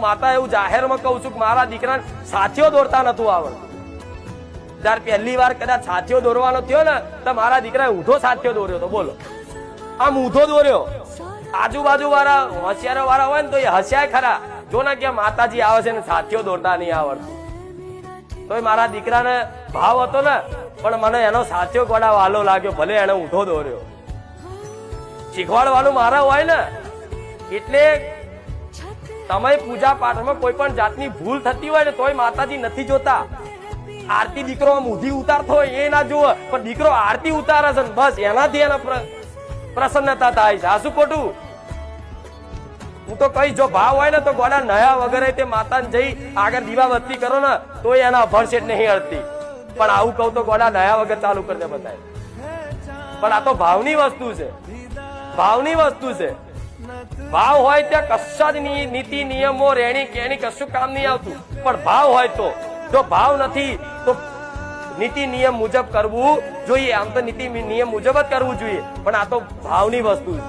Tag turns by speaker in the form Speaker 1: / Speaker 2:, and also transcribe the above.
Speaker 1: માતા એવું જાહેરમાં કહું છું કે મારા દીકરાને સાથીઓ દોરતા નતું આવડતું. જયારે પહેલી વાર કદાચ સાથીઓ દોરવાનો થયો ને તો મારા દીકરાએ ઊંધો સાથીઓ દોર્યો તો. બોલો, આમ ઊંધો દોર્યો. આજુબાજુ વાળા હોશિયારો વાળા હોય ને તો એ હસ્યા ખરા, જો ને કે માતાજી આવે છે ને સાથીઓ દોરતા નહીં આવડતું. તો મારા દીકરાને ભાવ હતો ને, પણ મને એનો સાથીઓ ગોડા વાલો લાગ્યો, ભલે એને ઊંધો દોર્યો. શીખવાડવાનું મારા હોય ને. એટલે તમે પૂજા પાઠમાં કોઈ પણ જાતની ભૂલ થતી હોય ને તોય માતાજી નથી જોતા. આરતી દીકરો આમ ઊંધી ઉતારતો હોય એ ના જુઓ, પણ દીકરો આરતી ઉતારે છે બસ એનાથી એને પ્રસન્નતા થાય છે. આ શું ખોટું? હું તો કઈ જો ભાવ હોય ને તો ગોડા નયા વગર તે માતાને જઈ આગળ દીવાબત્તી કરો ને તો એના અભરશેટ નહીં અડતી. પણ આવું કહું તો ગોડા નયા વગર ચાલુ કરી દે બધાય. પણ આ તો ભાવની વસ્તુ છે, ભાવની વસ્તુ છે. ભાવ હોય ત્યાં કશા જ નીતિ નિયમો રેણી કેણી કશું કામ નહીં આવતું. પણ ભાવ હોય તો, જો ભાવ નથી તો નીતિ નિયમ મુજબ કરવું જોઈએ. આમ તો નીતિ નિયમ મુજબ જ કરવું જોઈએ, પણ આ તો ભાવની વસ્તુ છે.